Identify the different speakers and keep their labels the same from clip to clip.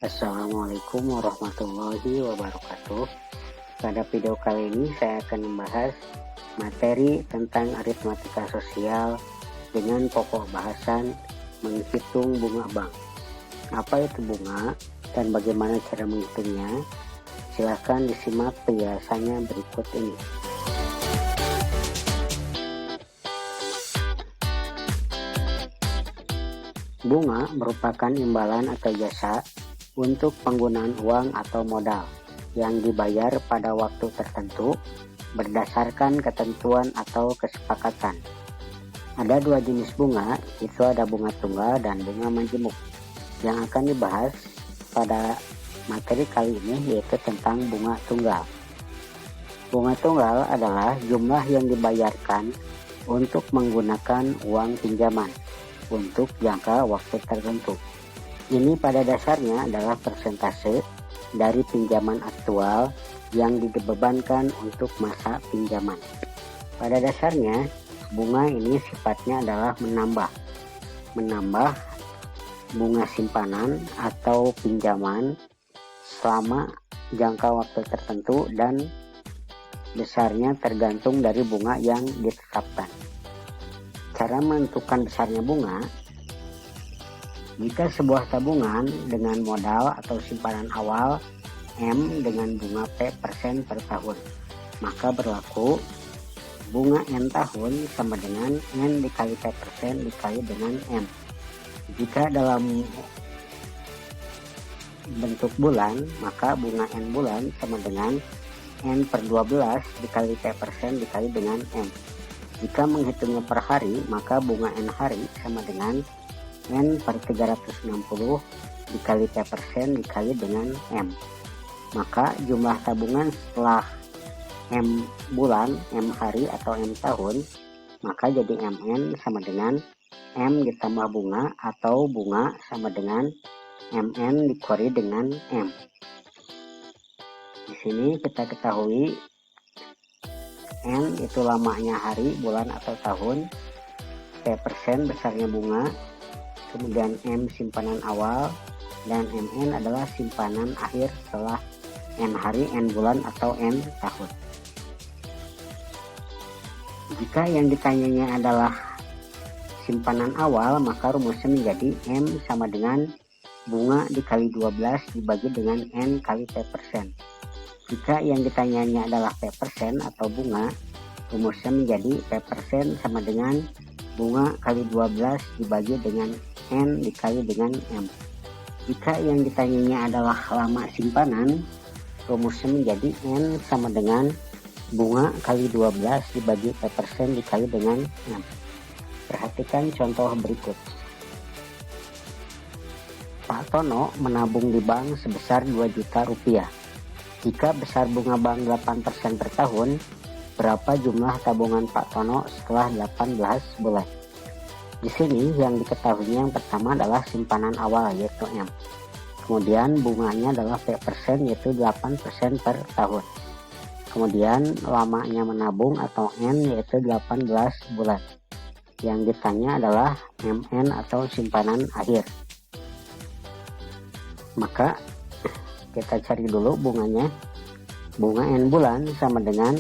Speaker 1: Assalamualaikum warahmatullahi wabarakatuh. Pada video kali ini saya akan membahas materi tentang aritmatika sosial dengan pokok bahasan menghitung bunga bank. Apa itu bunga dan bagaimana cara menghitungnya? Silahkan disimak penjelasannya berikut ini. Bunga merupakan imbalan atau jasa untuk penggunaan uang atau modal yang dibayar pada waktu tertentu berdasarkan ketentuan atau kesepakatan. Ada dua jenis bunga, itu ada bunga tunggal dan bunga majemuk. Yang akan dibahas pada materi kali ini yaitu tentang bunga tunggal. Bunga tunggal adalah jumlah yang dibayarkan untuk menggunakan uang pinjaman untuk jangka waktu tertentu. Ini pada dasarnya adalah persentase dari pinjaman aktual yang dibebankan untuk masa pinjaman. Pada dasarnya, bunga ini sifatnya adalah menambah bunga simpanan atau pinjaman selama jangka waktu tertentu dan besarnya tergantung dari bunga yang ditetapkan. Cara menentukan besarnya bunga, jika sebuah tabungan dengan modal atau simpanan awal M dengan bunga P% per tahun, maka berlaku bunga N tahun sama dengan N dikali P% dikali dengan M. Jika dalam bentuk bulan, maka bunga N bulan sama dengan N per 12 dikali P% dikali dengan M. Jika menghitungnya per hari, maka bunga N hari sama dengan N per 360 dikali P% dikali dengan M. Maka jumlah tabungan setelah M bulan, M hari atau M tahun, maka jadi MN sama dengan M ditambah bunga atau bunga sama dengan MN dikurangi dengan M. Di sini kita ketahui N itu lamanya hari, bulan atau tahun, P% besarnya bunga, kemudian M simpanan awal, dan MN adalah simpanan akhir setelah N hari, N bulan atau N tahun. Jika yang ditanyanya adalah simpanan awal, maka rumusnya menjadi M sama dengan bunga dikali 12 dibagi dengan N kali P%. Jika yang ditanyanya adalah P% atau bunga, rumusnya menjadi P% sama dengan bunga kali 12 dibagi dengan N dikali dengan M. Jika yang ditanyanya adalah lama simpanan, rumusnya menjadi N sama dengan bunga kali 12 dibagi P% dikali dengan M. Perhatikan contoh berikut. Pak Tono menabung di bank sebesar 2 juta rupiah. Jika besar bunga bank 8% per tahun, berapa jumlah tabungan Pak Tono setelah 18 bulan? Di sini yang diketahui yang pertama adalah simpanan awal yaitu M. Kemudian bunganya adalah P% yaitu 8% per tahun. Kemudian lamanya menabung atau N yaitu 18 bulan. Yang ditanya adalah MN atau simpanan akhir. Maka kita cari dulu bunganya. Bunga N bulan sama dengan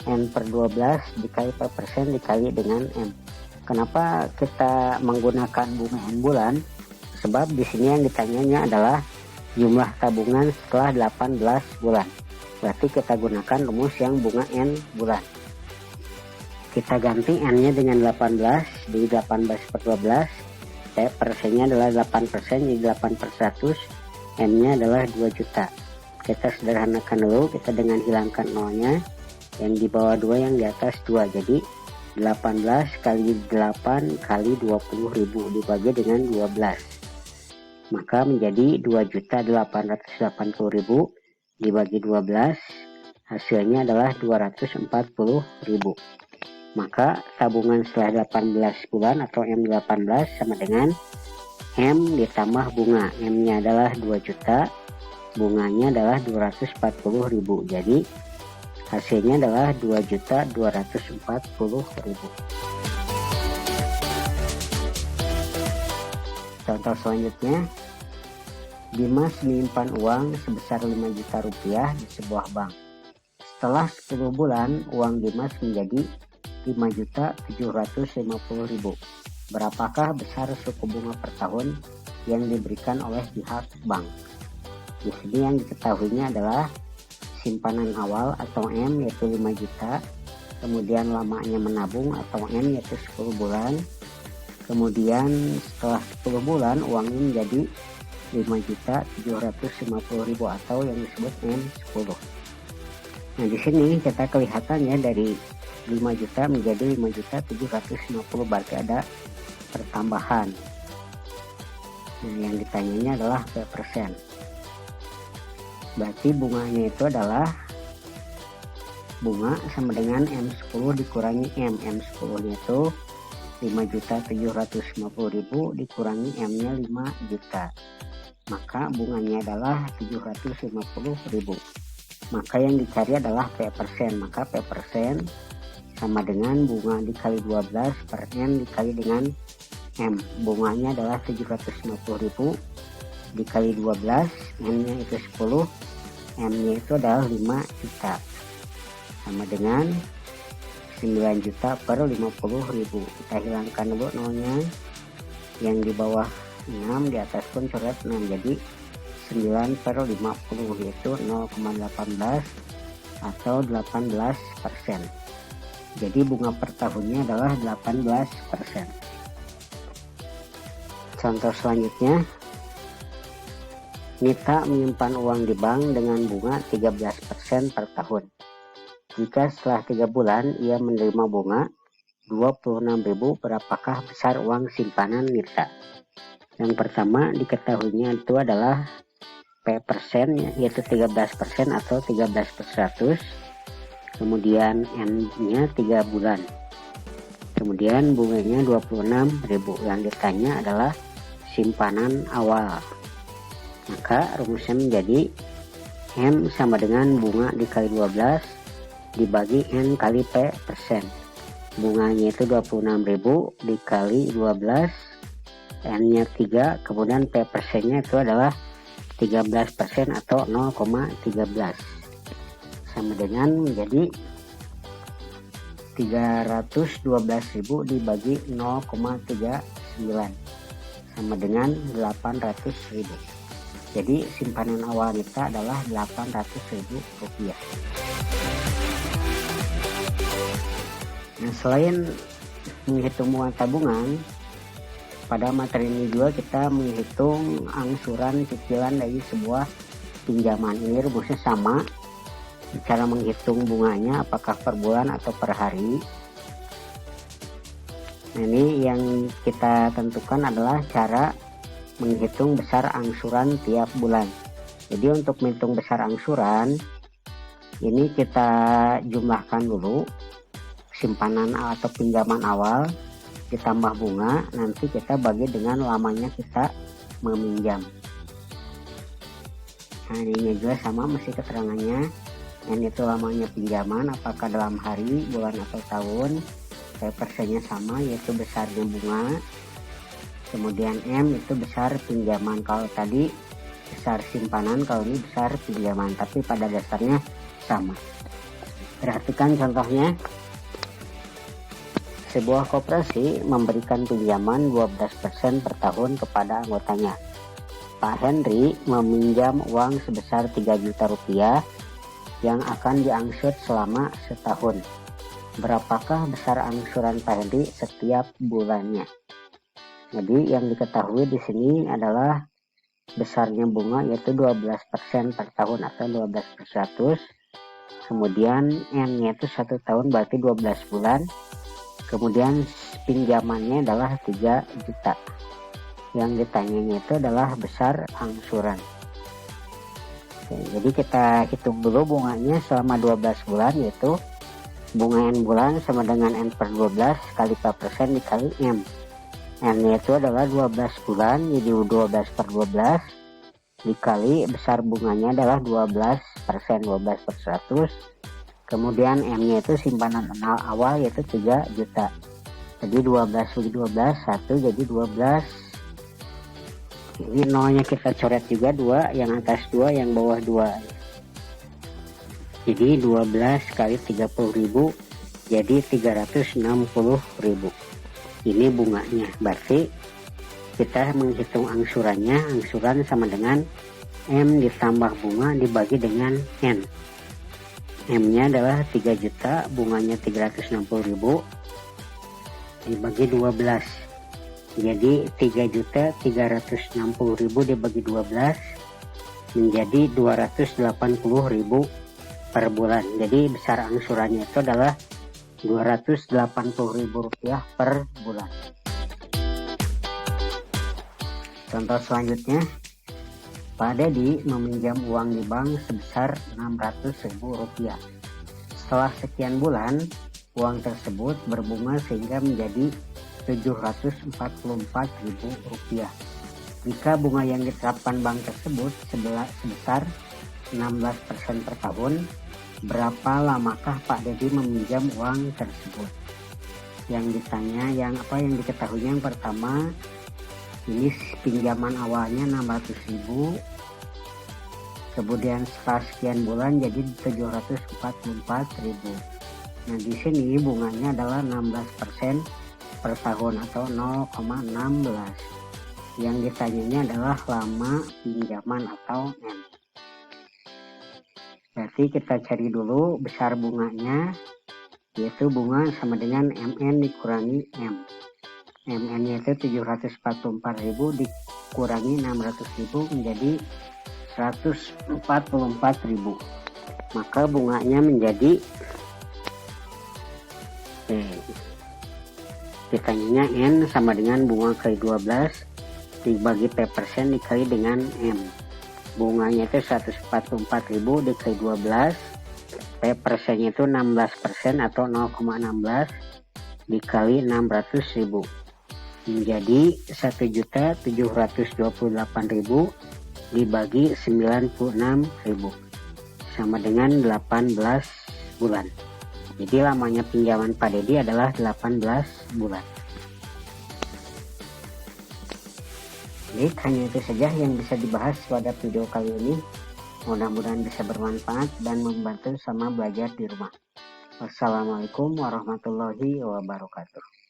Speaker 1: N per 12 dikali P% dikali dengan M. Kenapa kita menggunakan bunga N bulan? Sebab di sini yang ditanyanya adalah jumlah tabungan setelah 18 bulan. Berarti kita gunakan rumus yang bunga N bulan. Kita ganti N-nya dengan 18, di 18 per 12. P%-nya adalah 8%, jadi 8 per 100. M-nya adalah 2 juta. Kita sederhanakan dulu, kita dengan hilangkan nolnya, yang di bawah 2 yang di atas 2, jadi 18 kali 8 kali 20.000 dibagi dengan 12, maka menjadi 2.880.000 dibagi 12, hasilnya adalah 240.000. Maka tabungan setelah 18 bulan atau M18 sama dengan M ditambah bunga. M-nya adalah 2 juta, bunganya adalah 240.000. Jadi hasilnya adalah 2.240.000. Contoh selanjutnya, Dimas menyimpan uang sebesar 5 juta rupiah di sebuah bank. Setelah 10 bulan, uang Dimas menjadi 5.750.000. Berapakah besar suku bunga per tahun yang diberikan oleh pihak bank? Di sini yang diketahuinya adalah simpanan awal atau M yaitu 5 juta, kemudian lamanya menabung atau N yaitu 10 bulan, kemudian setelah 10 bulan uangnya menjadi 5.750.000 atau yang disebut N10. Nah di sini kita kelihatannya dari 5 juta menjadi 5.750, berarti ada pertambahan. Nah yang ditanyanya adalah berapa persen. Berarti bunganya itu adalah bunga sama dengan M10 dikurangi M. M10 nya itu 5.750.000 dikurangi M nya 5 juta. Maka bunganya adalah 750.000. Maka yang dicari adalah P persen. Maka P persen sama dengan bunga dikali 12 per N dikali dengan M. Bunganya adalah 750.000 dikali 12, N nya itu 10, M nya itu adalah 5 juta. Sama dengan 9 juta per 50.000. Kita hilangkan dulu nolnya. Yang di bawah 6, di atas pun coret 6, jadi 9 per 50 yaitu 0,18 atau 18%. Jadi bunga per tahunnya adalah 18%. Contoh selanjutnya, Nita menyimpan uang di bank dengan bunga 13% per tahun. Jika setelah 3 bulan ia menerima bunga 26.000, berapakah besar uang simpanan Nita? Yang pertama diketahuinya itu adalah P persen yaitu 13% atau 13%. Kemudian N nya 3 bulan. Kemudian bunganya 26.000. Yang ditanya adalah simpanan awal. Maka rumusnya menjadi M sama dengan bunga dikali 12 dibagi N kali P persen. Bunganya itu 26.000 dikali 12, N nya 3, kemudian P persennya itu adalah 13% atau 0,13. Sama dengan menjadi 312.000 dibagi 0,39 sama dengan 800.000. Jadi simpanan awal kita adalah 800.000 rupiah. Nah selain menghitung bunga tabungan, pada materi ini juga kita menghitung angsuran cicilan dari sebuah pinjaman. Ini rumusnya sama. Cara menghitung bunganya apakah per bulan atau per hari. Nah, ini yang kita tentukan adalah cara menghitung besar angsuran tiap bulan. Jadi untuk menghitung besar angsuran, ini kita jumlahkan dulu simpanan atau pinjaman awal ditambah bunga, nanti kita bagi dengan lamanya kita meminjam. Nah ini juga sama mesti keterangannya. N itu lamanya pinjaman, apakah dalam hari, bulan atau tahun. P persennya sama yaitu besarnya bunga. Kemudian M itu besar pinjaman. Kalau tadi besar simpanan, kalau ini besar pinjaman, tapi pada dasarnya sama. Perhatikan contohnya. Sebuah koperasi memberikan pinjaman 12% per tahun kepada anggotanya. Pak Henry meminjam uang sebesar 3 juta rupiah yang akan diangsur selama setahun. Berapakah besar angsuran Pak Henry setiap bulannya? Jadi yang diketahui di sini adalah besarnya bunga yaitu 12% per tahun atau 12%. Kemudian N-nya itu 1 tahun berarti 12 bulan. Kemudian pinjamannya adalah 3 juta. Yang ditanyanya itu adalah besar angsuran. Oke, jadi kita hitung dulu bunganya selama 12 bulan, yaitu bunga N bulan sama dengan N per 12 kali P persen dikali M. N itu adalah 12 bulan, jadi 12 per 12 dikali besar bunganya adalah 12%, 12 per 100. Kemudian M-nya itu simpanan awal yaitu 3 juta. Jadi 12 bagi 12, 1 jadi 12. Ini nolnya kita coret juga 2, yang atas 2, yang bawah 2. Jadi 12 kali 30.000 jadi 360.000. Ini bunganya. Berarti kita menghitung angsurannya. Angsuran sama dengan M ditambah bunga dibagi dengan N. M-nya adalah 3 juta, bunganya 360.000 dibagi 12. Jadi 3.360.000 dibagi 12 menjadi 280.000 per bulan. Jadi besar angsurannya itu adalah Rp280.000 per bulan. Contoh selanjutnya, Pak Dedi meminjam uang di bank sebesar Rp600.000. Setelah sekian bulan, uang tersebut berbunga sehingga menjadi Rp744.000. Jika bunga yang diterapkan bank tersebut sebesar 16% per tahun, berapa lamakah Pak Dedi meminjam uang tersebut? Yang diketahuinya yang pertama, ini pinjaman awalnya 600.000, kemudian setelah sekian bulan jadi 744.000. Nah, di sini bunganya adalah 16% per tahun atau 0,16. Yang ditanyanya adalah lama pinjaman atau M. Berarti kita cari dulu besar bunganya, yaitu bunga sama dengan MN dikurangi M. MN nya itu 744.000 dikurangi 600.000 menjadi 144.000. Maka bunganya menjadi ditanyanya N sama dengan bunga kali 12 dibagi P persen dikali dengan M. Bunganya itu 144.000 dikali 12, P persennya itu 16% atau 0,16 dikali 600.000 menjadi 1.728.000 dibagi 96.000 sama dengan 18 bulan. Jadi lamanya pinjaman Pak Dedi adalah 18 bulan. Baik, hanya itu saja yang bisa dibahas pada video kali ini. Mudah-mudahan bisa bermanfaat dan membantu sama belajar di rumah. Wassalamualaikum warahmatullahi wabarakatuh.